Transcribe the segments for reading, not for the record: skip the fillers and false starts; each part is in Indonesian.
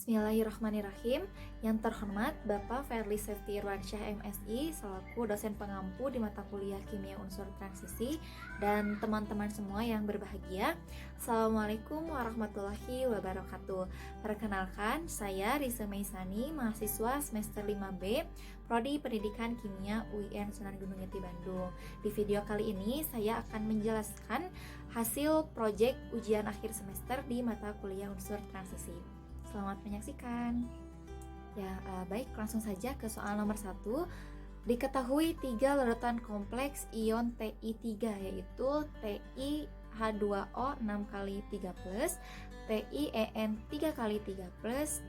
Bismillahirrahmanirrahim. Yang terhormat Bapak Fairly Safety Irwansyah MSI selaku dosen pengampu di mata kuliah Kimia Unsur Transisi dan teman-teman semua yang berbahagia. Assalamualaikum warahmatullahi wabarakatuh. Perkenalkan, saya Risa Meisani, mahasiswa semester 5B Prodi Pendidikan Kimia UIN Sunan Gunung Jati Bandung. Di video kali ini saya akan menjelaskan hasil proyek ujian akhir semester di mata kuliah Unsur Transisi. Selamat menyaksikan. Baik, langsung saja ke soal nomor 1. Diketahui 3 lerutan kompleks ion Ti3 yaitu Ti H2O 6 kali 3+, TiEn 3 kali 3+,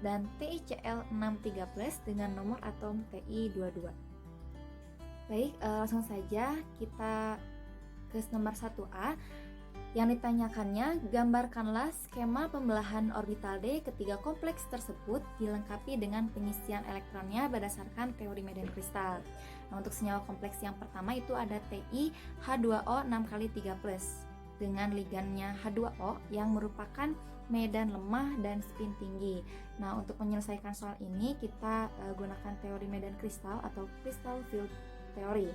dan TiCl 6 3+ dengan nomor atom Ti22. Baik, langsung saja kita ke nomor 1A. Yang ditanyakannya, gambarkanlah skema pembelahan orbital D ketiga kompleks tersebut dilengkapi dengan pengisian elektronnya berdasarkan teori medan kristal. Nah, untuk senyawa kompleks yang pertama itu ada Ti H2O 6 kali 3+ dengan ligannya H2O yang merupakan medan lemah dan spin tinggi. Nah, untuk menyelesaikan soal ini kita gunakan teori medan kristal atau crystal field theory,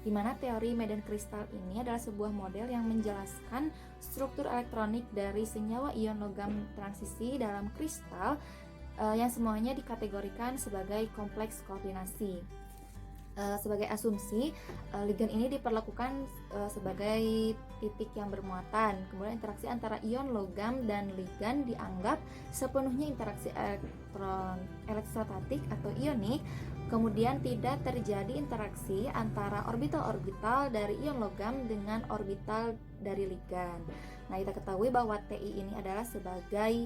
di mana teori medan kristal ini adalah sebuah model yang menjelaskan struktur elektronik dari senyawa ion logam transisi dalam kristal yang semuanya dikategorikan sebagai kompleks koordinasi. Sebagai asumsi, ligan ini diperlakukan sebagai titik yang bermuatan. Kemudian interaksi antara ion logam dan ligan dianggap sepenuhnya interaksi elektrostatik atau ionik. Kemudian tidak terjadi interaksi antara orbital-orbital dari ion logam dengan orbital dari ligan. Nah, kita ketahui bahwa Ti ini adalah sebagai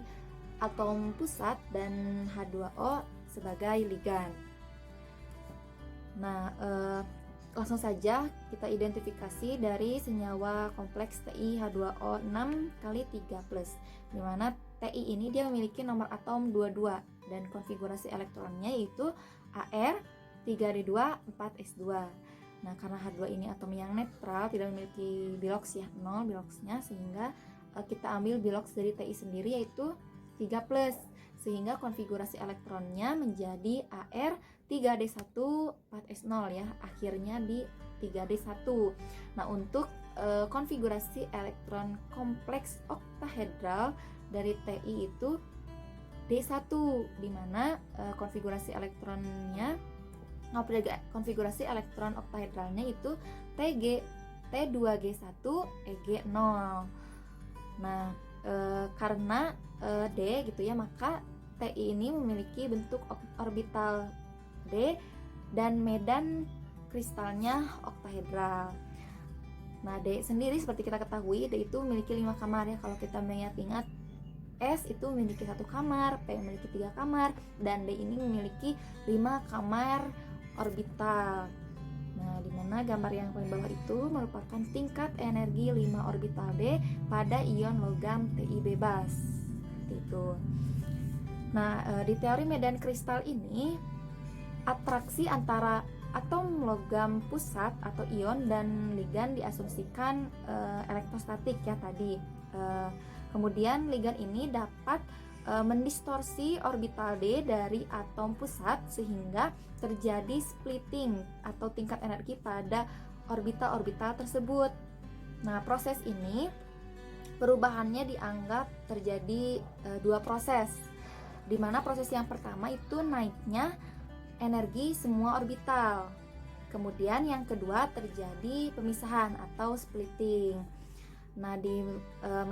atom pusat dan H2O sebagai ligan. Nah, langsung saja kita identifikasi dari senyawa kompleks Ti H2O 6 kali 3+, di mana Ti ini dia memiliki nomor atom 22 dan konfigurasi elektronnya yaitu Ar 3d2 4s2. Nah, karena H2 ini atom yang netral, tidak memiliki biloks ya, 0 biloksnya, sehingga kita ambil biloks dari Ti sendiri yaitu 3+, sehingga konfigurasi elektronnya menjadi Ar 3d1 4s0 ya, akhirnya di 3d1. Nah, untuk konfigurasi elektron kompleks oktahedral dari Ti itu D1, di mana konfigurasi elektronnya konfigurasi elektron oktahedralnya itu Tg T2G1 Eg0. Nah, karena D gitu ya, maka Ti ini memiliki bentuk orbital D dan medan kristalnya oktahedral. Nah, D sendiri seperti kita ketahui, D itu memiliki 5 kamar ya. Kalau kita mengingat S itu memiliki 1 kamar, P memiliki 3 kamar, dan D ini memiliki 5 kamar orbital. Nah, di mana gambar yang paling bawah itu merupakan tingkat energi 5 orbital D pada ion logam Ti bebas. Seperti itu. Nah, di teori medan kristal ini, atraksi antara atom logam pusat atau ion dan ligan diasumsikan elektrostatik ya tadi. Kemudian ligan ini dapat mendistorsi orbital D dari atom pusat sehingga terjadi splitting atau tingkat energi pada orbital-orbital tersebut. Nah, proses ini perubahannya dianggap terjadi 2 proses, di mana proses yang pertama itu naiknya energi semua orbital. Kemudian yang kedua terjadi pemisahan atau splitting. Nah, di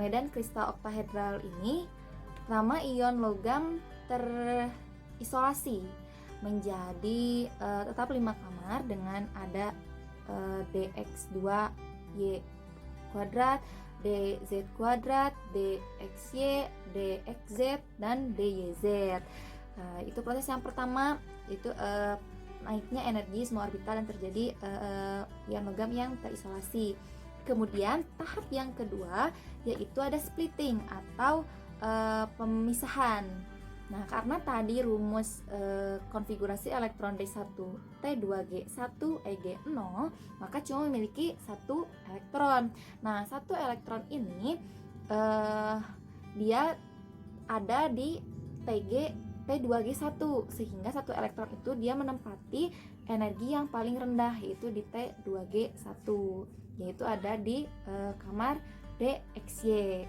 medan kristal oktahedral ini lama ion logam terisolasi menjadi tetap 5 kamar dengan ada dx2y kuadrat, dz kuadrat, dxy, dxz, dan dyz. Itu proses yang pertama, itu naiknya energi semua orbital dan terjadi ion logam yang terisolasi. Kemudian tahap yang kedua yaitu ada splitting atau pemisahan. Nah, karena tadi rumus konfigurasi elektron D1 T2G1 Eg0, maka cuma memiliki 1 elektron. Nah, 1 elektron ini dia ada di Tg T2G1, sehingga satu elektron itu dia menempati energi yang paling rendah, yaitu di T2G1, yaitu ada di kamar DXY.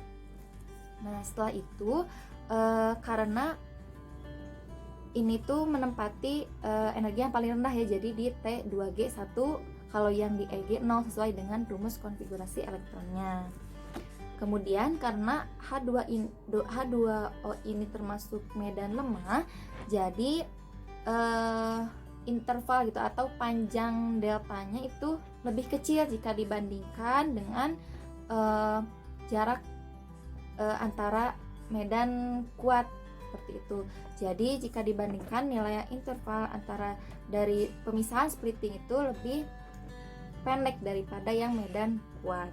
Nah, setelah itu karena ini tuh menempati energi yang paling rendah ya, jadi di T2G1, kalau yang di EG 0 sesuai dengan rumus konfigurasi elektronnya. Kemudian karena H2O ini termasuk medan lemah, jadi interval gitu atau panjang deltanya itu lebih kecil jika dibandingkan dengan jarak antara medan kuat, seperti itu. Jadi jika dibandingkan nilai interval antara dari pemisahan splitting itu lebih pendek daripada yang medan kuat.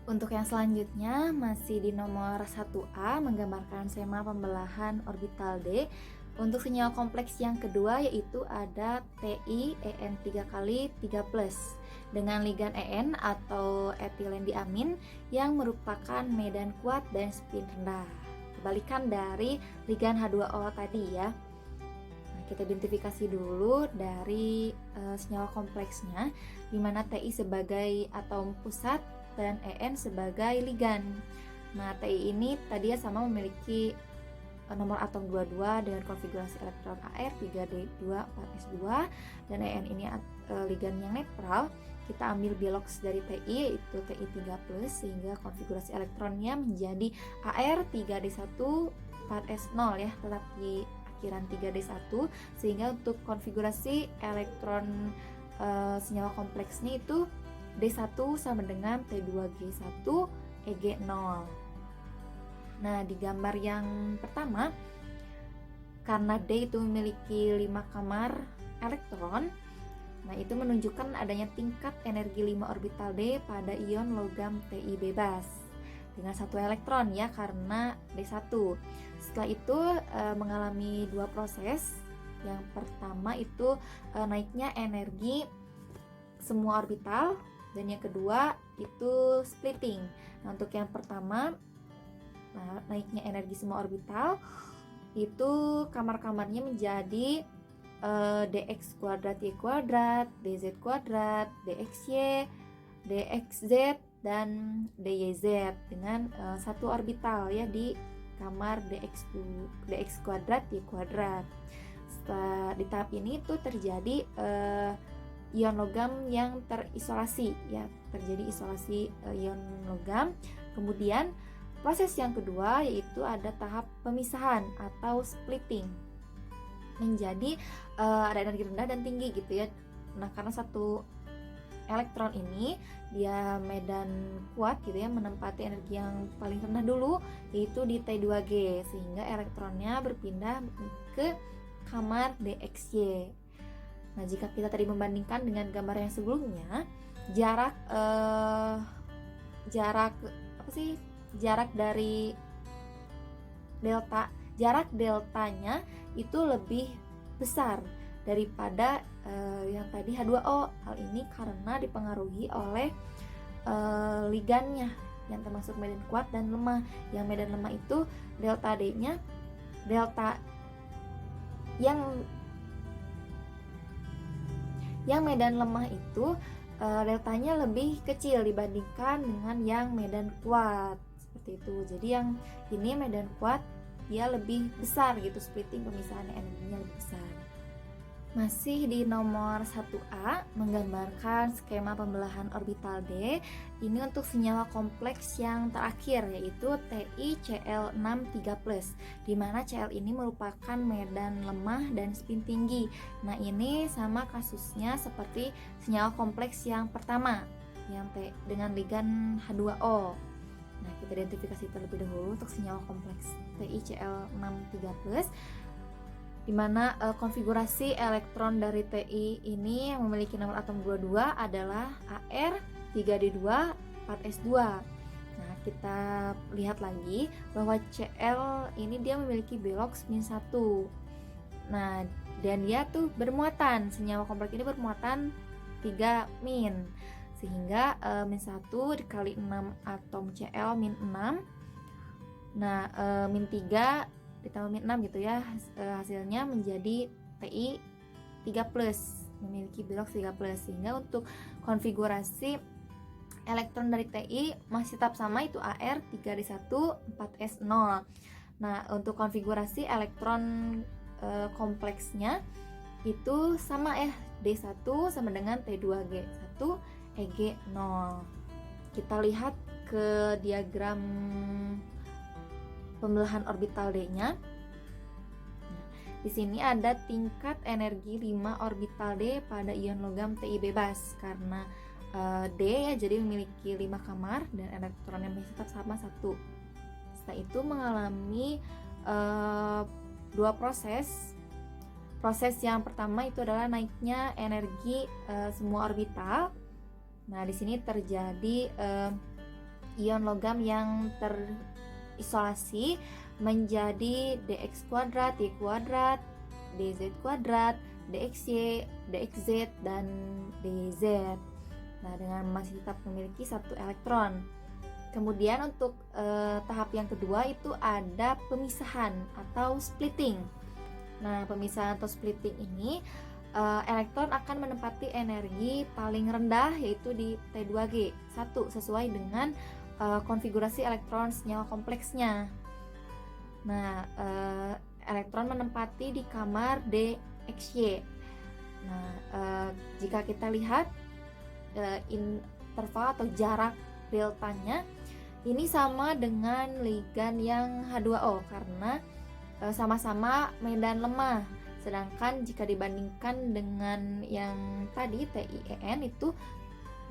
Untuk yang selanjutnya masih di nomor 1A, menggambarkan skema pembelahan orbital D. Untuk senyawa kompleks yang kedua yaitu ada Ti En 3 kali 3+ dengan ligan En atau etilen diamin yang merupakan medan kuat dan spin rendah. Kebalikan dari ligan H2O tadi ya. Nah, kita identifikasi dulu dari senyawa kompleksnya, di mana Ti sebagai atom pusat dan En sebagai ligan. Nah, Ti ini tadi ya sama memiliki nomor atom 22 dengan konfigurasi elektron Ar 3D2 4s2, dan En ini ligan yang netral. Kita ambil bilox dari Ti yaitu Ti3+, sehingga konfigurasi elektronnya menjadi Ar 3D1 4s0 ya, tetap di akhiran 3D1, sehingga untuk konfigurasi elektron senyawa kompleksnya itu D1 sama dengan T2G1 EG0. Nah, di gambar yang pertama, karena D itu memiliki 5 kamar elektron, nah itu menunjukkan adanya tingkat energi 5 orbital D pada ion logam Ti bebas dengan 1 elektron ya, karena D1. Setelah itu mengalami 2 proses. Yang pertama itu naiknya energi semua orbital, dan yang kedua itu splitting. Nah, untuk yang pertama, naiknya energi semua orbital itu kamar-kamarnya menjadi dx kuadrat y kuadrat, dz kuadrat, dxy, dxz, dan dyz dengan 1 orbital ya di kamar dx kuadrat y kuadrat. Setelah di tahap ini tuh terjadi ion logam yang terisolasi ya, terjadi isolasi ion logam. Kemudian proses yang kedua yaitu ada tahap pemisahan atau splitting, menjadi ada energi rendah dan tinggi gitu ya. Nah, karena 1 elektron ini dia medan kuat gitu ya, menempati energi yang paling rendah dulu yaitu di T2G, sehingga elektronnya berpindah ke kamar DXY. Nah, jika kita tadi membandingkan dengan gambar yang sebelumnya, jarak dari jarak deltanya itu lebih besar daripada yang tadi H2O. Hal ini karena dipengaruhi oleh ligannya yang termasuk medan kuat dan lemah. Yang medan lemah itu delta D-nya, yang medan lemah itu deltanya lebih kecil dibandingkan dengan yang medan kuat, seperti itu. Jadi yang ini medan kuat dia lebih besar gitu, splitting pemisahan energinya lebih besar. Masih di nomor 1A, menggambarkan skema pembelahan orbital D. Ini untuk senyawa kompleks yang terakhir yaitu TiCl63+, di mana Cl ini merupakan medan lemah dan spin tinggi. Nah, ini sama kasusnya seperti senyawa kompleks yang pertama yang dengan ligan H2O. Nah, kita identifikasi terlebih dahulu untuk senyawa kompleks TiCl63+, di mana konfigurasi elektron dari Ti ini yang memiliki nomor atom 22 adalah Ar 3D2 4s2. Nah, kita lihat lagi bahwa Cl ini dia memiliki bilox -1. Nah, dan dia tuh bermuatan, senyawa kompleks ini bermuatan 3-, sehingga -1 dikali 6 atom Cl -6 Nah, min 3 ditambah min 6 gitu ya, hasilnya menjadi Ti 3+, memiliki belok 3+, sehingga untuk konfigurasi elektron dari Ti masih tetap sama, itu Ar 3d1 4s0. Nah, untuk konfigurasi elektron kompleksnya itu sama ya, D1 sama dengan T2G1 Eg0. Kita lihat ke diagram pembelahan orbital D-nya. Di sini ada tingkat energi 5 orbital D pada ion logam Ti bebas. Karena D ya, jadi memiliki 5 kamar dan elektronnya masih tetap sama 1. Setelah itu mengalami dua proses. Proses yang pertama itu adalah naiknya energi semua orbital. Nah, di sini terjadi ion logam yang terisolasi menjadi dx kuadrat, y kuadrat, dz kuadrat, dxy, dxz, dan dz. Nah, dengan masih tetap memiliki 1 elektron. Kemudian untuk tahap yang kedua itu ada pemisahan atau splitting. Nah, pemisahan atau splitting ini elektron akan menempati energi paling rendah, yaitu di T2G1 sesuai dengan konfigurasi elektron senyawa kompleksnya. Nah, elektron menempati di kamar dxy. Nah, jika kita lihat interval atau jarak deltanya ini sama dengan ligan yang H2O karena sama-sama medan lemah. Sedangkan jika dibandingkan dengan yang tadi TiEN itu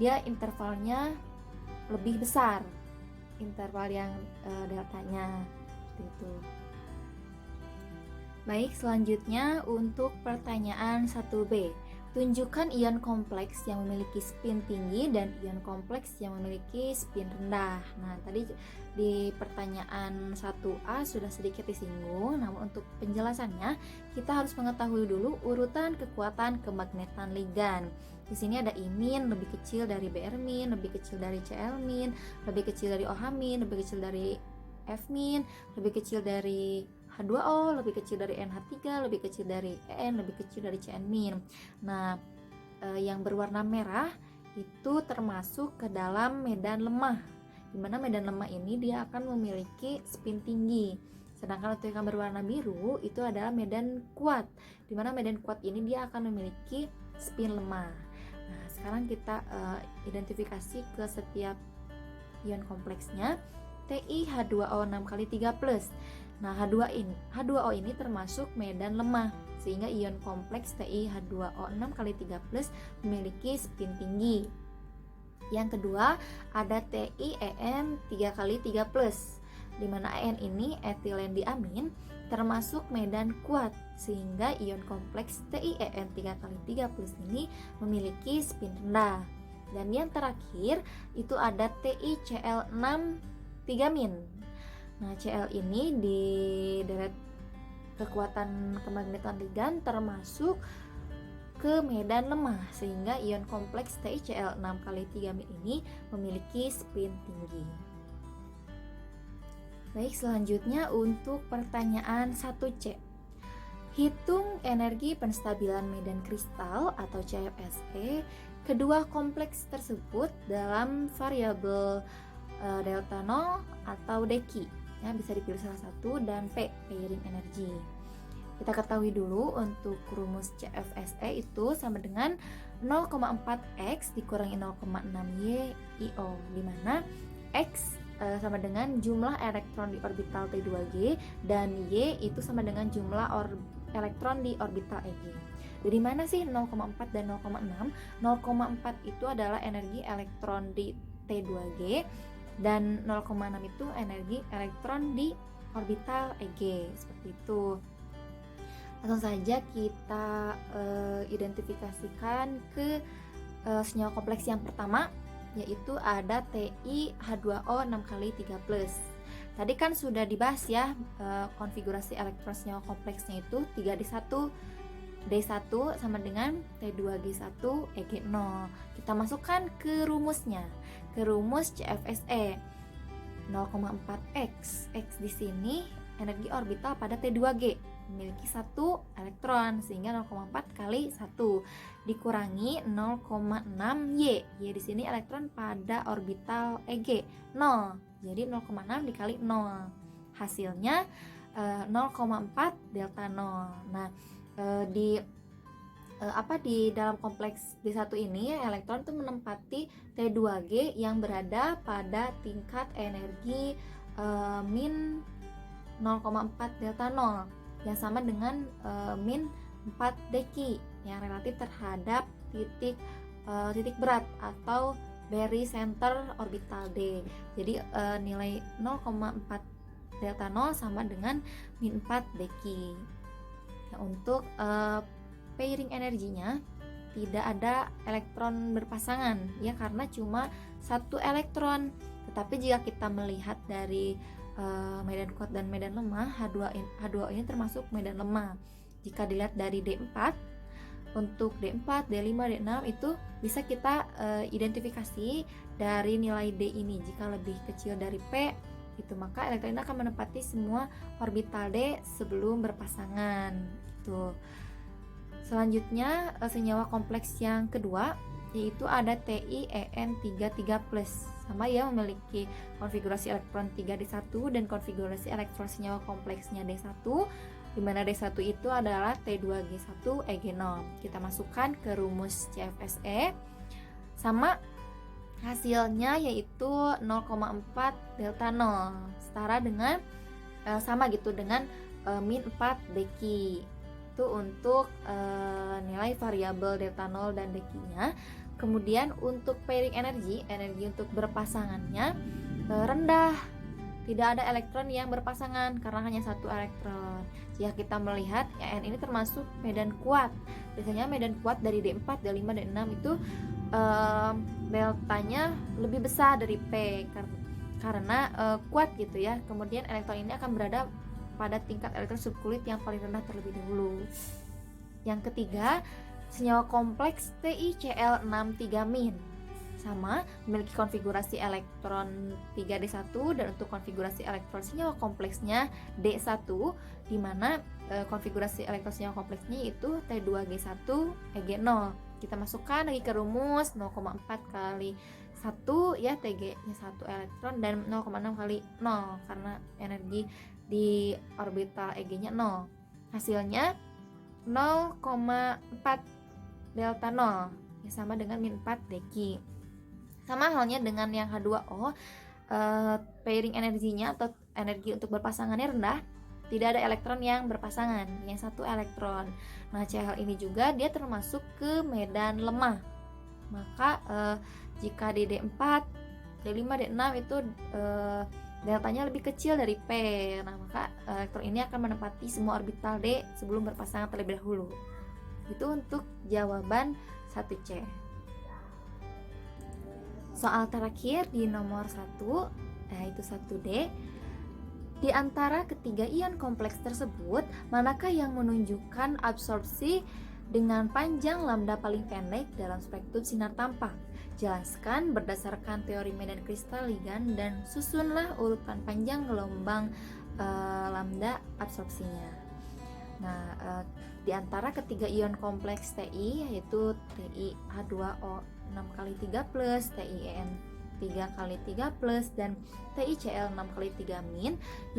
dia intervalnya lebih besar, interval yang deltanya itu. Baik, selanjutnya untuk pertanyaan 1B. Tunjukkan ion kompleks yang memiliki spin tinggi dan ion kompleks yang memiliki spin rendah. Nah, tadi di pertanyaan 1A sudah sedikit disinggung, namun untuk penjelasannya kita harus mengetahui dulu urutan kekuatan kemagnetan ligan. Di sini ada I-, lebih kecil dari Br-, lebih kecil dari Cl-, lebih kecil dari OH-, lebih kecil dari F-, lebih kecil dari H2O, lebih kecil dari NH3, lebih kecil dari En, lebih kecil dari Cn-. Nah, yang berwarna merah itu termasuk ke dalam medan lemah, di mana medan lemah ini dia akan memiliki spin tinggi. Sedangkan untuk yang berwarna biru itu adalah medan kuat, di mana medan kuat ini dia akan memiliki spin lemah. Nah, sekarang kita identifikasi ke setiap ion kompleksnya. Ti H2O 6x3+. Nah, H2O ini termasuk medan lemah, sehingga ion kompleks Ti H2O 6x3+ memiliki spin tinggi. Yang kedua ada TiEn 3x3+, di mana En ini etilen diamin termasuk medan kuat, sehingga ion kompleks TiEn 3x3+ ini memiliki spin rendah. Dan yang terakhir itu ada TiCl6 3-. Nah, Cl ini di deret kekuatan kemagnetan ligan termasuk ke medan lemah, sehingga ion kompleks TiCl6x3- ini memiliki spin tinggi. Baik, selanjutnya untuk pertanyaan 1C. Hitung energi penstabilan medan kristal atau CFSE kedua kompleks tersebut dalam variabel delta 0 atau deki. Ya, bisa dipilih salah satu, dan P, pairing energi. Kita ketahui dulu untuk rumus CFSE itu sama dengan 0,4X dikurangi 0,6Y IO, di mana X sama dengan jumlah elektron di orbital T2G dan Y itu sama dengan jumlah elektron di orbital Eg. Dari mana sih 0,4 dan 0,6? 0,4 itu adalah energi elektron di T2G dan 0,6 itu energi elektron di orbital Eg, seperti itu. Langsung saja kita identifikasikan ke senyawa kompleks yang pertama, yaitu ada Ti H2O 6x3+. Tadi kan sudah dibahas ya, konfigurasi elektron senyawa kompleksnya itu 3d1 D1 sama dengan T2G1 Eg0. Kita masukkan ke rumusnya, ke rumus CFSE. 0,4x. X di sini energi orbital pada T2G, memiliki 1 elektron, sehingga 0,4 kali 1 dikurangi 0,6Y. Y di sini elektron pada orbital EG 0. Jadi 0,6 dikali 0. Hasilnya 0,4 delta 0. Nah, di dalam kompleks D1 ini elektron tuh menempati T2G yang berada pada tingkat energi min 0,4 delta 0 yang sama dengan min 4 deki yang relatif terhadap titik berat atau barycenter orbital D. Jadi nilai 0,4 delta 0 sama dengan min 4 deki. Nah, untuk pairing energinya tidak ada elektron berpasangan ya, karena cuma 1 elektron. Tetapi jika kita melihat dari medan kuat dan medan lemah, H2O ini termasuk medan lemah. Jika dilihat dari D4, untuk D4, D5, D6 itu bisa kita identifikasi dari nilai D ini. Jika lebih kecil dari P, itu maka elektron ini akan menempati semua orbital D sebelum berpasangan. Gitu. Selanjutnya senyawa kompleks yang kedua yaitu ada TiEN33+, sama ya, memiliki konfigurasi elektron 3D1 dan konfigurasi elektron senyawa kompleksnya D1, di mana D1 itu adalah T2G1 EG0. Kita masukkan ke rumus CFSE, sama hasilnya yaitu 0,4 delta 0, setara dengan sama gitu dengan min 4 deki. Itu untuk nilai variabel delta 0 dan dekinya. Kemudian untuk pairing energi untuk berpasangannya rendah, tidak ada elektron yang berpasangan karena hanya 1 elektron. Jika kita melihat En ini termasuk medan kuat, biasanya medan kuat dari D4, D5, D6 itu deltanya lebih besar dari P karena kuat gitu ya. Kemudian elektron ini akan berada pada tingkat elektron subkulit yang paling rendah terlebih dahulu. Yang ketiga, senyawa kompleks TiCl63-, sama memiliki konfigurasi elektron 3D1 dan untuk konfigurasi elektron senyawa kompleksnya D1, di mana konfigurasi elektron senyawa kompleksnya itu T2G1 EG0. Kita masukkan lagi ke rumus 0,4 kali 1 ya, TG-nya 1 elektron, dan 0,6 kali 0 karena energi di orbital EG-nya 0. Hasilnya 0,4 delta 0 ya, sama dengan min 4 deki. Sama halnya dengan yang H2O, pairing energinya atau energi untuk berpasangannya rendah, tidak ada elektron yang berpasangan, yang 1 elektron. Nah, Cl ini juga dia termasuk ke medan lemah. Maka jika di D4, D5, D6 itu deltanya lebih kecil dari P. Nah, maka elektron ini akan menempati semua orbital D sebelum berpasangan terlebih dahulu. Itu untuk jawaban 1C. Soal terakhir di nomor 1, yaitu 1D. Di antara ketiga ion kompleks tersebut, manakah yang menunjukkan absorpsi dengan panjang lambda paling pendek dalam spektrum sinar tampak? Jelaskan berdasarkan teori medan kristaligan dan susunlah urutan panjang gelombang lambda absorpsinya. Nah, di antara ketiga ion kompleks Ti, yaitu TiH2O 6x3+, TiEn 3x3+, dan TiCl 6x3-,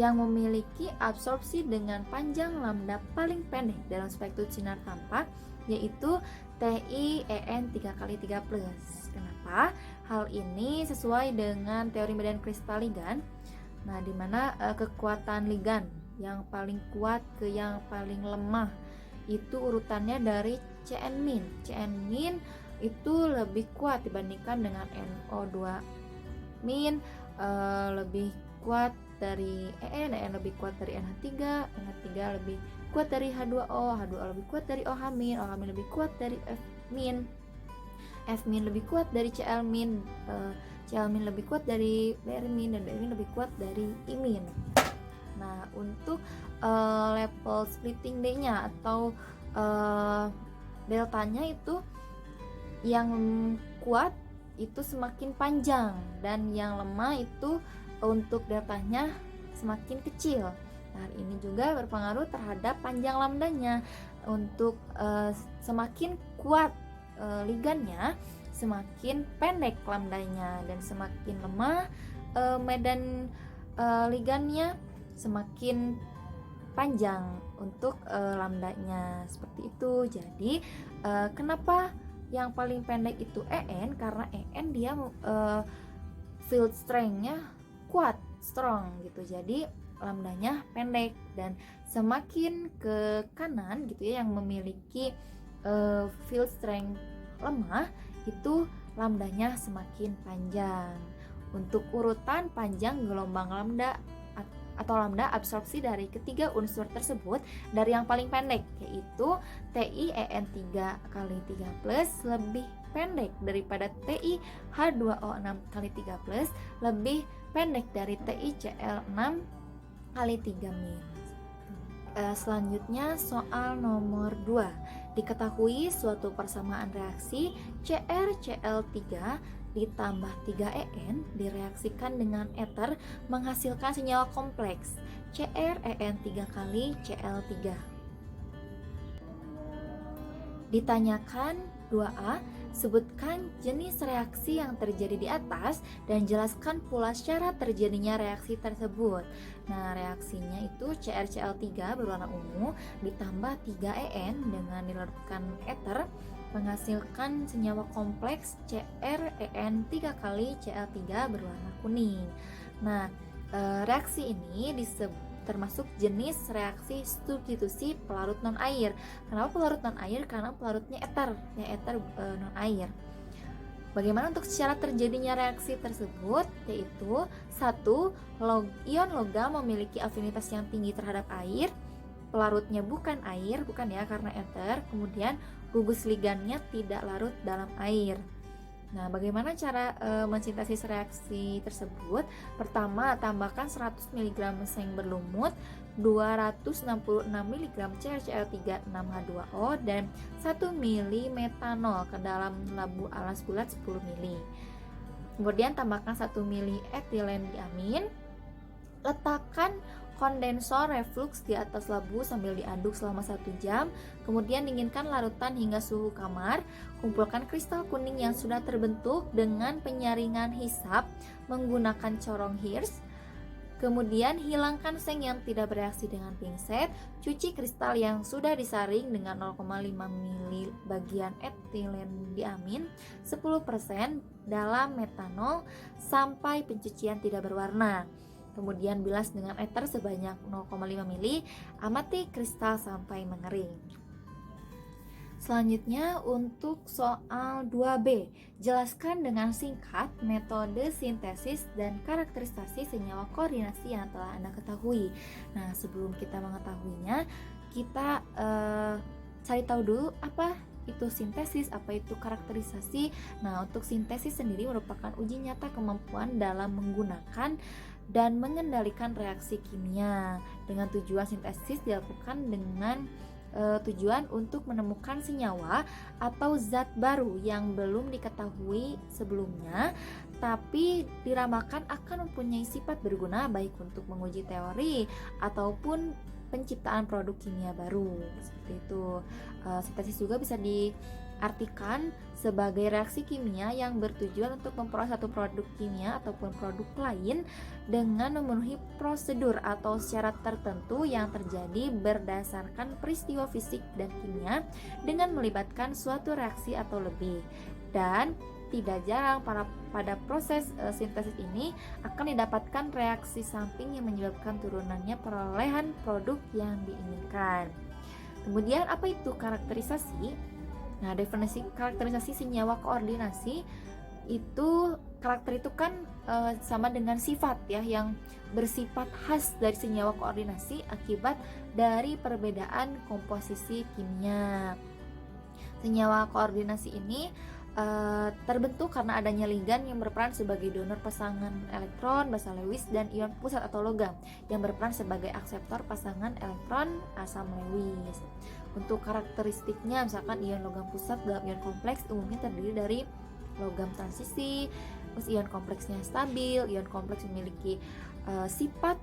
yang memiliki absorpsi dengan panjang lambda paling pendek dalam spektrum sinar tampak, yaitu TiEn 3x3+. Kenapa? Hal ini sesuai dengan teori medan kristaligan. Nah, di mana kekuatan ligan yang paling kuat ke yang paling lemah itu urutannya dari Cn-. Cn- itu lebih kuat dibandingkan dengan NO2-, lebih kuat dari En lebih kuat dari NH3, NH3 lebih kuat dari H2O, H2O lebih kuat dari OH-, OH- lebih kuat dari F-, F- lebih kuat dari Cl-, Cl- lebih kuat dari Br-, dan Br- lebih kuat dari I-. Nah, untuk level splitting D-nya atau deltanya itu yang kuat itu semakin panjang dan yang lemah itu untuk deltanya semakin kecil. Nah, ini juga berpengaruh terhadap panjang lambdanya. Untuk semakin kuat ligannya, semakin pendek lambdanya, dan semakin lemah medan ligannya, semakin panjang untuk lambdanya. Seperti itu. Jadi kenapa yang paling pendek itu EN? Karena EN dia field strength-nya kuat, strong gitu. Jadi lambdanya pendek, dan semakin ke kanan gitu ya yang memiliki field strength lemah, itu lambdanya semakin panjang. Untuk urutan panjang gelombang lambda atau lambda absorpsi dari ketiga unsur tersebut dari yang paling pendek, yaitu TI EN 3 kali 3 plus lebih pendek daripada TI H2O 6 kali 3 plus lebih pendek dari TI CL 6 kali 3 min. Selanjutnya soal nomor 2. Diketahui suatu persamaan reaksi CrCl3 ditambah 3En direaksikan dengan eter menghasilkan senyawa kompleks CrEn 3 kali Cl3. Ditanyakan 2A, sebutkan jenis reaksi yang terjadi di atas dan jelaskan pula cara terjadinya reaksi tersebut. Nah, reaksinya itu CrCl3 berwarna ungu ditambah 3En dengan dilarutkan eter menghasilkan senyawa kompleks CrEn 3 kali Cl3 berwarna kuning. Nah, reaksi ini termasuk jenis reaksi substitusi pelarut non air. Kenapa pelarut non air? Karena pelarutnya eter, ya eter non air. Bagaimana untuk cara terjadinya reaksi tersebut? Yaitu 1. Ion logam memiliki afinitas yang tinggi terhadap air. Pelarutnya bukan air, bukan ya, karena eter. Kemudian gugus ligannya tidak larut dalam air. Nah, bagaimana cara mensintesis reaksi tersebut? Pertama, tambahkan 100 mg seng berlumut, 266 mg CrCl3 6H2O dan 1 ml metanol ke dalam labu alas bulat 10 ml. Kemudian tambahkan 1 ml etilen diamin. Letakkan kondensor reflux di atas labu sambil diaduk selama 1 jam. Kemudian dinginkan larutan hingga suhu kamar. Kumpulkan kristal kuning yang sudah terbentuk dengan penyaringan hisap menggunakan corong Hirsch. Kemudian hilangkan seng yang tidak bereaksi dengan pinset. Cuci kristal yang sudah disaring dengan 0,5 ml bagian etilen diamin 10% dalam metanol sampai pencucian tidak berwarna. Kemudian bilas dengan eter sebanyak 0,5 ml. Amati kristal sampai mengering. Selanjutnya untuk soal 2B, jelaskan dengan singkat metode sintesis dan karakterisasi senyawa koordinasi yang telah Anda ketahui. Nah, sebelum kita mengetahuinya, kita cari tahu dulu apa itu sintesis, apa itu karakterisasi. Nah, untuk sintesis sendiri merupakan uji nyata kemampuan dalam menggunakan dan mengendalikan reaksi kimia. Dengan tujuan sintesis dilakukan dengan tujuan untuk menemukan senyawa atau zat baru yang belum diketahui sebelumnya, tapi diramalkan akan mempunyai sifat berguna baik untuk menguji teori ataupun penciptaan produk kimia baru. Seperti itu. Sintesis juga bisa diartikan sebagai reaksi kimia yang bertujuan untuk memperoleh satu produk kimia ataupun produk lain dengan memenuhi prosedur atau syarat tertentu yang terjadi berdasarkan peristiwa fisik dan kimia dengan melibatkan suatu reaksi atau lebih. Dan tidak jarang pada proses sintesis ini akan didapatkan reaksi samping yang menyebabkan turunannya perolehan produk yang diinginkan. Kemudian apa itu karakterisasi? Nah, definisi karakterisasi senyawa koordinasi itu, karakter itu kan sama dengan sifat ya, yang bersifat khas dari senyawa koordinasi akibat dari perbedaan komposisi kimia. Senyawa koordinasi ini terbentuk karena adanya ligan yang berperan sebagai donor pasangan elektron basa Lewis dan ion pusat atau logam yang berperan sebagai akseptor pasangan elektron asam Lewis. Untuk karakteristiknya, misalkan ion logam pusat dalam ion kompleks umumnya terdiri dari logam transisi, terus ion kompleksnya stabil. Ion kompleks memiliki sifat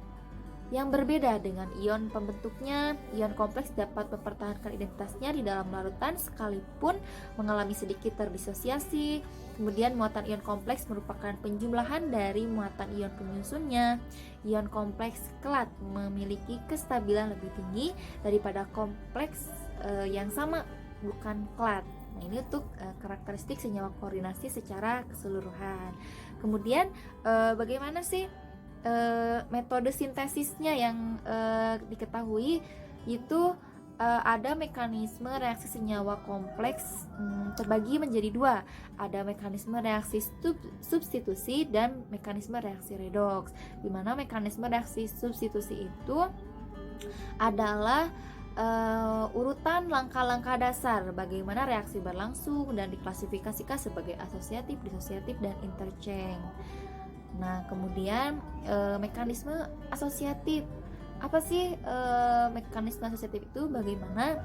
yang berbeda dengan ion pembentuknya. Ion kompleks dapat mempertahankan identitasnya di dalam larutan sekalipun mengalami sedikit terdisosiasi. Kemudian muatan ion kompleks merupakan penjumlahan dari muatan ion penyusunnya. Ion kompleks kelat memiliki kestabilan lebih tinggi daripada kompleks yang sama bukan kelat. Nah, ini untuk karakteristik senyawa koordinasi secara keseluruhan. Kemudian bagaimana sih metode sintesisnya yang diketahui itu ada mekanisme reaksi senyawa kompleks terbagi menjadi dua. Ada mekanisme reaksi substitusi dan mekanisme reaksi redoks. Di mana mekanisme reaksi substitusi itu adalah urutan langkah-langkah dasar bagaimana reaksi berlangsung dan diklasifikasikan sebagai asosiatif, disosiatif, dan interchange. Nah, kemudian mekanisme asosiatif. Apa sih mekanisme asosiatif itu? Bagaimana?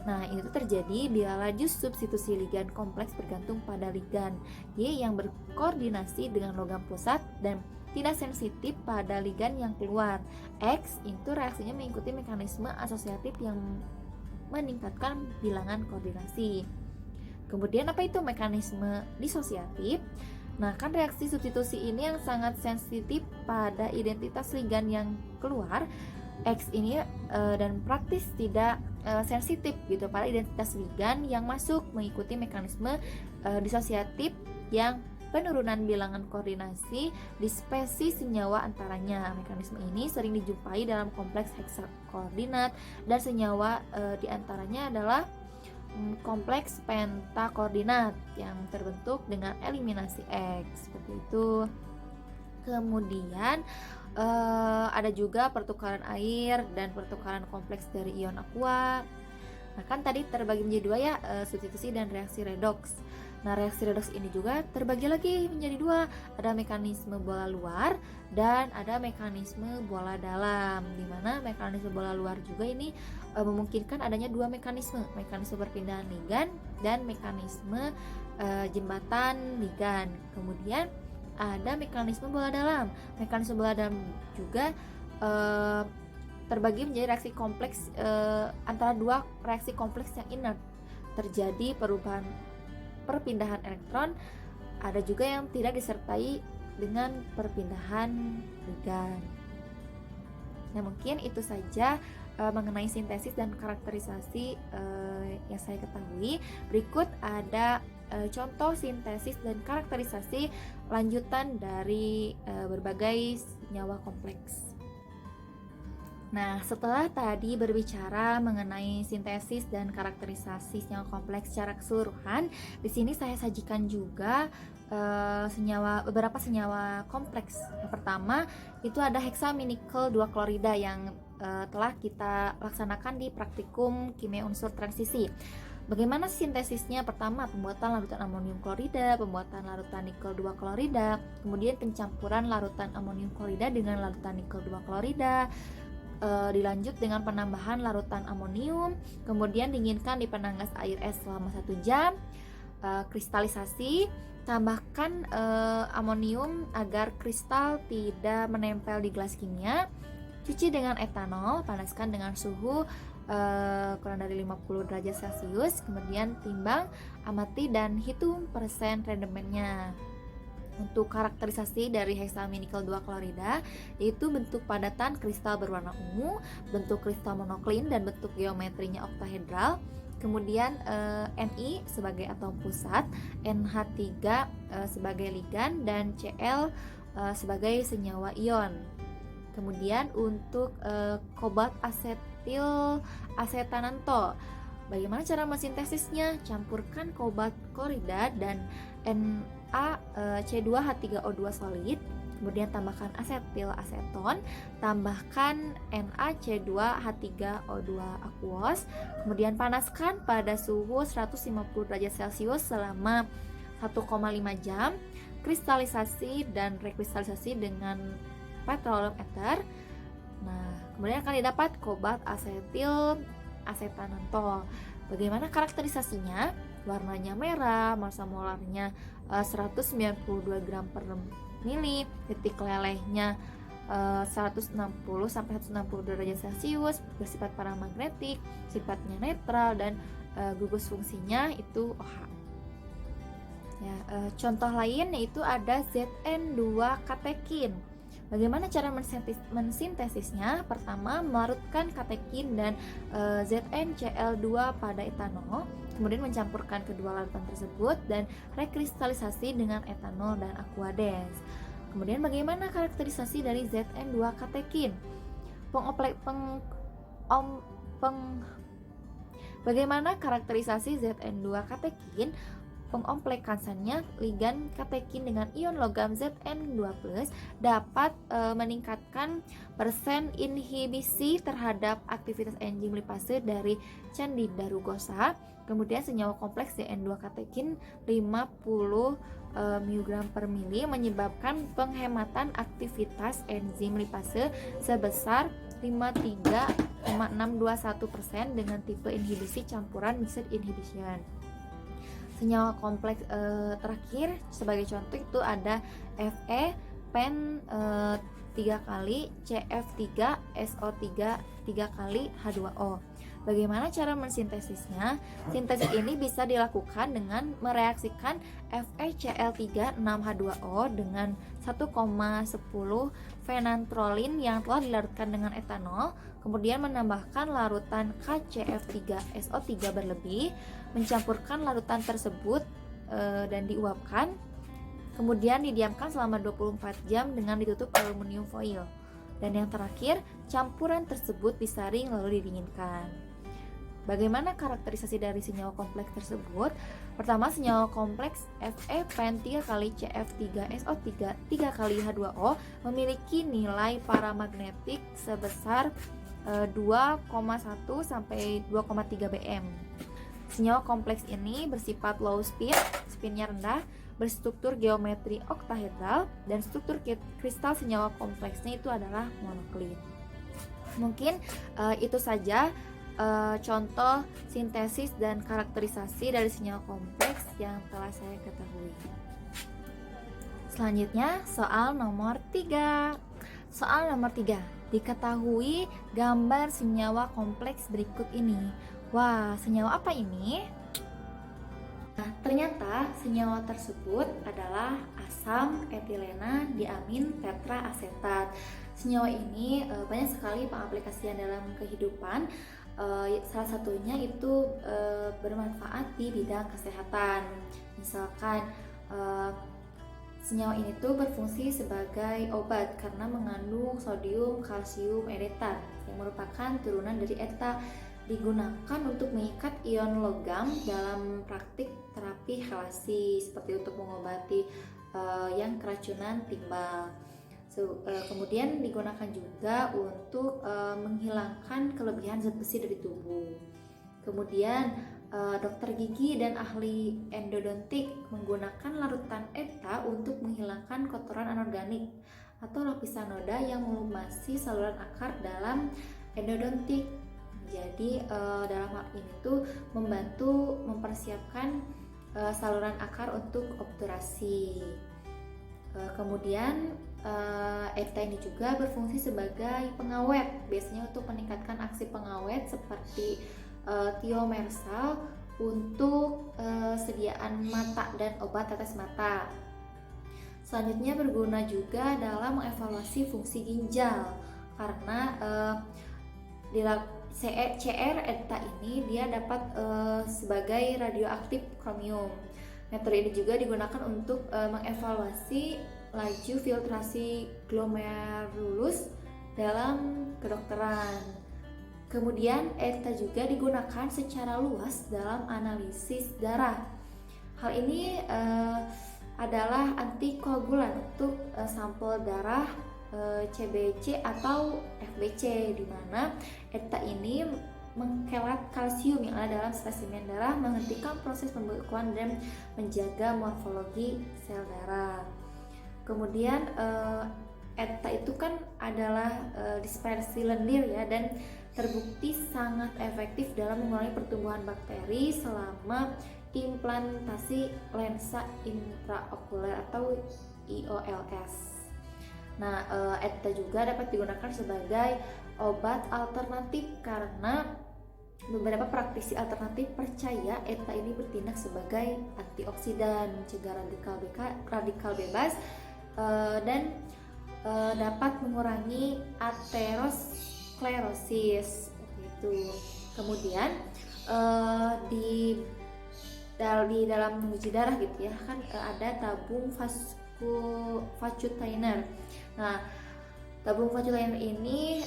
Nah, itu terjadi bila laju substitusi ligan kompleks bergantung pada ligan Y yang berkoordinasi dengan logam pusat dan tidak sensitif pada ligan yang keluar. X itu reaksinya mengikuti mekanisme asosiatif yang meningkatkan bilangan koordinasi. Kemudian apa itu mekanisme disosiatif? Nah, kan reaksi substitusi ini yang sangat sensitif pada identitas ligan yang keluar. X ini dan praktis tidak sensitif gitu pada identitas ligan yang masuk, mengikuti mekanisme disosiatif yang penurunan bilangan koordinasi di spesies senyawa antaranya. Mekanisme ini sering dijumpai dalam kompleks heksakoordinat dan senyawa diantaranya adalah kompleks pentakoordinat yang terbentuk dengan eliminasi X, seperti itu. Kemudian ada juga pertukaran air dan pertukaran kompleks dari ion aqua. Nah, kan tadi terbagi menjadi dua ya, substitusi dan reaksi redoks. Nah, reaksi redoks ini juga terbagi lagi menjadi dua. Ada mekanisme bola luar dan ada mekanisme bola dalam. Di mana mekanisme bola luar juga ini memungkinkan adanya dua mekanisme perpindahan ligan dan mekanisme jembatan ligan. Kemudian ada mekanisme bola dalam. Mekanisme bola dalam juga terbagi menjadi reaksi kompleks antara dua reaksi kompleks yang inert. Terjadi perpindahan elektron, ada juga yang tidak disertai dengan perpindahan ligan. Nah, mungkin itu saja mengenai sintesis dan karakterisasi yang saya ketahui. Berikut ada contoh sintesis dan karakterisasi lanjutan dari berbagai senyawa kompleks. Nah, setelah tadi berbicara mengenai sintesis dan karakterisasi senyawa kompleks secara keseluruhan, di sini saya sajikan juga beberapa senyawa kompleks. Yang pertama itu ada hexaminikel 2 klorida yang telah kita laksanakan di praktikum kimia unsur transisi. Bagaimana sintesisnya? Pertama, pembuatan larutan amonium klorida, pembuatan larutan nikel 2 klorida, kemudian pencampuran larutan amonium klorida dengan larutan nikel 2 klorida. Dilanjut dengan penambahan larutan amonium, kemudian dinginkan di penanggas air es selama 1 jam. Kristalisasi, tambahkan amonium agar kristal tidak menempel di gelas kimia. Cuci dengan etanol, panaskan dengan suhu kurang dari 50 derajat Celcius, kemudian timbang, amati dan hitung persen rendemennya. Untuk karakterisasi dari hexaminikel 2 klorida, yaitu bentuk padatan kristal berwarna ungu, bentuk kristal monoklin dan bentuk geometrinya oktahedral. Kemudian Ni sebagai atom pusat, NH3 sebagai ligan, dan Cl sebagai senyawa ion. Kemudian untuk kobalt asetil asetananto, bagaimana cara mensintesisnya? Campurkan kobalt klorida dan NaC2H3O2 solid, kemudian tambahkan asetil aseton, tambahkan NaC2H3O2 aquos, kemudian panaskan pada suhu 150 derajat Celcius selama 1,5 jam, kristalisasi dan rekristalisasi dengan petroleum ether. Nah, kemudian akan didapat kobalt asetil asetananto. Bagaimana karakterisasinya? warnanya merah, massa molarnya 192 gram per mili, titik lelehnya 160 sampai 160 derajat Celcius, bersifat paramagnetik, sifatnya netral, dan gugus fungsinya itu OH. Ya, contoh lain yaitu ada Zn2 katekin. Bagaimana cara mensintesisnya? Pertama, melarutkan katekin dan ZnCl2 pada etanol, kemudian mencampurkan kedua larutan tersebut dan rekristalisasi dengan etanol dan aqueous. Kemudian bagaimana karakterisasi dari Zn2 katekin? Bagaimana karakterisasi Zn2 katekin? Pengomplekansannya ligan katekin dengan ion logam Zn2+ dapat meningkatkan persen inhibisi terhadap aktivitas enzim lipase dari Candida rugosa. Kemudian senyawa kompleks Zn2 katekin 50 mg per mili menyebabkan penghematan aktivitas enzim lipase sebesar 53,621% dengan tipe inhibisi campuran mixed inhibition. Senyawa kompleks terakhir sebagai contoh itu ada Fe pen 3 kali, Cf3 SO3 3 kali H2O. Bagaimana cara mensintesisnya? Sintesis ini bisa dilakukan dengan mereaksikan FeCl3 6H2O dengan 1,10 fenantrolin yang telah dilarutkan dengan etanol, kemudian menambahkan larutan KCF3SO3 berlebih, mencampurkan larutan tersebut dan diuapkan, kemudian didiamkan selama 24 jam dengan ditutup aluminium foil. Dan yang terakhir, campuran tersebut disaring lalu didinginkan. Bagaimana karakterisasi dari senyawa kompleks tersebut? Pertama, senyawa kompleks Fe pen 3 kali CF3SO3 3 kali H2O memiliki nilai paramagnetik sebesar 2,1 sampai 2,3 bm. Senyawa kompleks ini bersifat low spin, spinnya rendah, berstruktur geometri oktahedral, dan struktur kristal senyawa kompleksnya itu adalah monoklit. Mungkin itu saja contoh sintesis dan karakterisasi dari senyawa kompleks yang telah saya ketahui. Selanjutnya soal nomor 3. Soal nomor 3. Diketahui gambar senyawa kompleks berikut ini. Wah, senyawa apa ini? Nah, ternyata senyawa tersebut adalah asam etilena diamin tetraasetat. Senyawa ini banyak sekali pengaplikasian dalam kehidupan. Salah satunya itu bermanfaat di bidang kesehatan. Misalkan senyawa ini tuh berfungsi sebagai obat karena mengandung sodium kalsium edetat yang merupakan turunan dari eta, digunakan untuk mengikat ion logam dalam praktik terapi helasi seperti untuk mengobati yang keracunan timbal. Kemudian digunakan juga untuk menghilangkan kelebihan zat besi dari tubuh. Kemudian dokter gigi dan ahli endodontik menggunakan larutan ETA untuk menghilangkan kotoran anorganik atau lapisan noda yang melumasi saluran akar dalam endodontik. Jadi dalam hal ini tuh membantu mempersiapkan saluran akar untuk obturasi. Kemudian ETA ini juga berfungsi sebagai pengawet, biasanya untuk meningkatkan aksi pengawet seperti thiomersal untuk sediaan mata dan obat tetes mata. Selanjutnya berguna juga dalam mengevaluasi fungsi ginjal karena CR ETA ini dia dapat sebagai radioaktif kromium. Metode ini juga digunakan untuk mengevaluasi laju filtrasi glomerulus dalam kedokteran. Kemudian ETA juga digunakan secara luas dalam analisis darah. Hal ini adalah antikoagulan untuk sampel darah CBC atau FBC, di mana ETA ini mengkelat kalsium yang ada dalam spesimen darah, menghentikan proses pembekuan dan menjaga morfologi sel darah. Kemudian ETA itu kan adalah dispersi lendir ya, dan terbukti sangat efektif dalam mengurangi pertumbuhan bakteri selama implantasi lensa intraokuler atau IOLS. Nah, ETA juga dapat digunakan sebagai obat alternatif karena beberapa praktisi alternatif percaya ETA ini bertindak sebagai antioksidan, mencegah radikal bebas, dan dapat mengurangi aterosklerosis gitu. Kemudian di dalam uji darah gitu ya kan ada tabung Vacutainer. Nah, tabung Vacutainer ini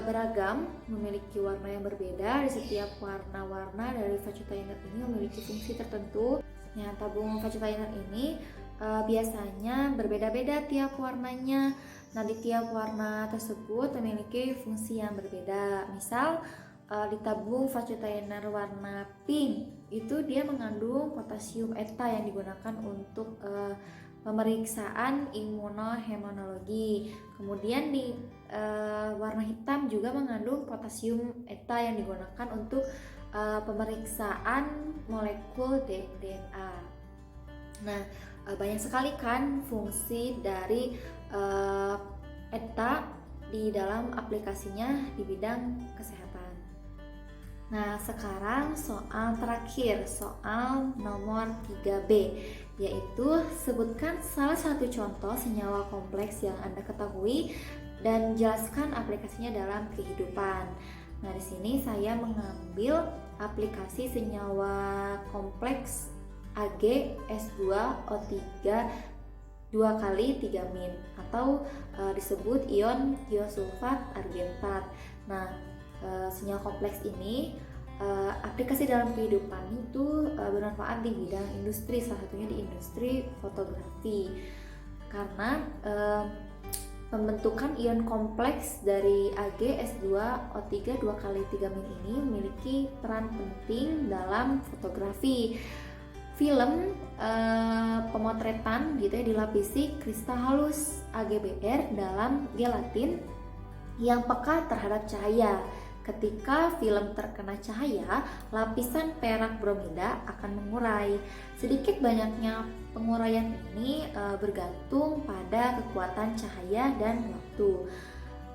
beragam, memiliki warna yang berbeda. Di setiap warna-warna dari Vacutainer ini memiliki fungsi tertentu. Nah, tabung Vacutainer ini biasanya berbeda-beda tiap warnanya. Nah, di tiap warna tersebut memiliki fungsi yang berbeda. Misal di tabung Vacutainer warna pink itu dia mengandung potasium ETA yang digunakan untuk pemeriksaan imunohematologi. Kemudian di warna hitam juga mengandung potasium ETA yang digunakan untuk pemeriksaan molekul DNA. Nah, banyak sekali kan fungsi dari ETA di dalam aplikasinya di bidang kesehatan. Nah, sekarang soal terakhir, soal nomor 3B, yaitu sebutkan salah satu contoh senyawa kompleks yang Anda ketahui dan jelaskan aplikasinya dalam kehidupan. Nah, di sini saya mengambil aplikasi senyawa kompleks AgS2O3 2 kali 3-min atau disebut ion tiosulfat argentat. Nah, senyawa kompleks ini aplikasi dalam kehidupan itu bermanfaat di bidang industri, salah satunya di industri fotografi, karena pembentukan ion kompleks dari AgS2O3 2 kali 3-min ini memiliki peran penting dalam fotografi. Film pemotretan gitu ya dilapisi kristal halus AgBr dalam gelatin yang peka terhadap cahaya. Ketika film terkena cahaya, lapisan perak bromida akan mengurai. Sedikit banyaknya penguraian ini bergantung pada kekuatan cahaya dan waktu.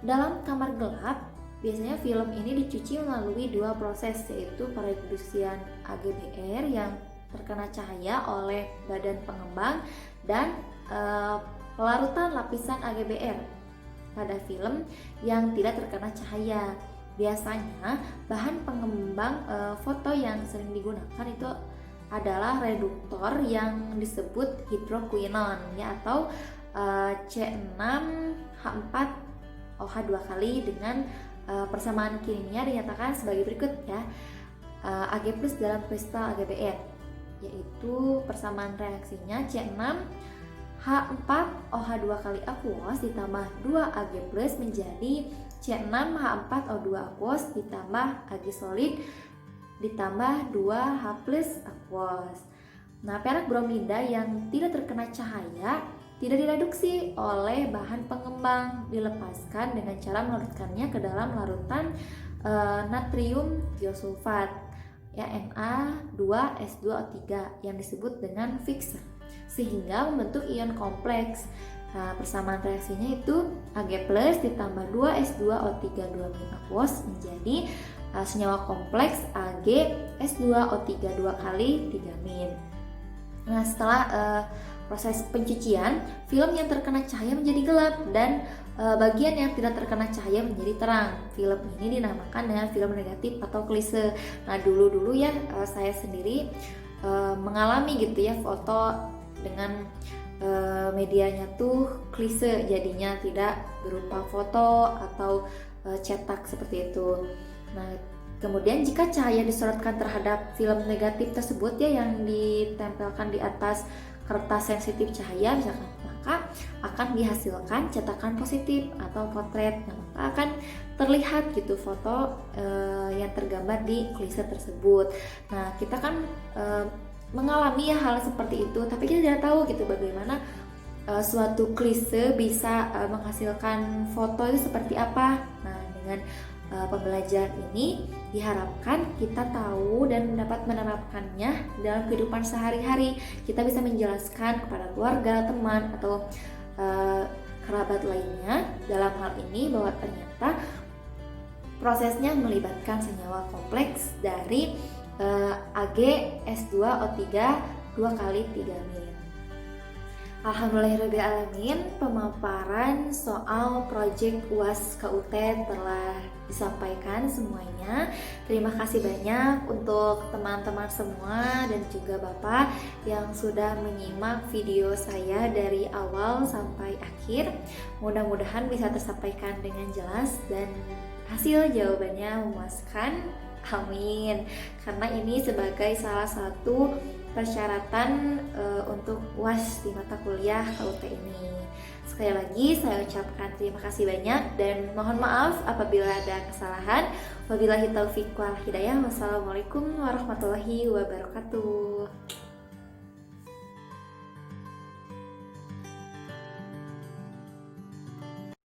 Dalam kamar gelap, biasanya film ini dicuci melalui 2 proses, yaitu pereduksian AgBr yang terkena cahaya oleh badan pengembang dan pelarutan lapisan AgBr pada film yang tidak terkena cahaya. Biasanya bahan pengembang foto yang sering digunakan itu adalah reduktor yang disebut hidroquinon ya, atau C6H4OH2 kali dengan persamaan kimia dinyatakan sebagai berikut ya. Ag+ dalam kristal AgBr, yaitu persamaan reaksinya C6H4OH2 kali aquos ditambah 2 Ag+ menjadi C6H4O2 aquos ditambah Ag solid ditambah 2H+ aquos. Nah, perak bromida yang tidak terkena cahaya tidak direduksi oleh bahan pengembang, dilepaskan dengan cara melarutkannya ke dalam larutan natrium tiosulfat ya, Na2S2O3 yang disebut dengan fixer, sehingga membentuk ion kompleks. Nah, persamaan reaksinya itu Ag+ ditambah 2S2O3 2-min aquos menjadi senyawa kompleks AgS2O3 2 kali 3-min. Nah, setelah proses pencucian, film yang terkena cahaya menjadi gelap dan bagian yang tidak terkena cahaya menjadi terang. Film ini dinamakan dengan film negatif atau klise. Nah, dulu ya saya sendiri mengalami gitu ya foto dengan medianya tuh klise, jadinya tidak berupa foto atau cetak seperti itu. Nah, kemudian jika cahaya disorotkan terhadap film negatif tersebut ya yang ditempelkan di atas kertas sensitif cahaya misalkan, maka akan dihasilkan cetakan positif atau potret. Nah, maka akan terlihat gitu foto yang tergambar di klise tersebut. Nah, kita kan mengalami ya hal seperti itu, tapi kita tidak tahu gitu bagaimana suatu klise bisa menghasilkan foto itu seperti apa. Nah, dengan pembelajaran ini diharapkan kita tahu dan dapat menerapkannya dalam kehidupan sehari-hari. Kita bisa menjelaskan kepada keluarga, teman, atau kerabat lainnya dalam hal ini bahwa ternyata prosesnya melibatkan senyawa kompleks dari Ag S2O3 2 kali 3 min. Alhamdulillahirrahmanirrahim, pemaparan soal proyek UAS KUT telah disampaikan semuanya. Terima kasih banyak untuk teman-teman semua dan juga Bapak yang sudah menyimak video saya dari awal sampai akhir. Mudah-mudahan bisa tersampaikan dengan jelas dan hasil jawabannya memuaskan. Amin. Karena ini sebagai salah satu persyaratan untuk UAS di mata kuliah KUT ini. Sekali lagi saya ucapkan terima kasih banyak dan mohon maaf apabila ada kesalahan. Wabillahi taufiq wal hidayah. Wassalamualaikum warahmatullahi wabarakatuh.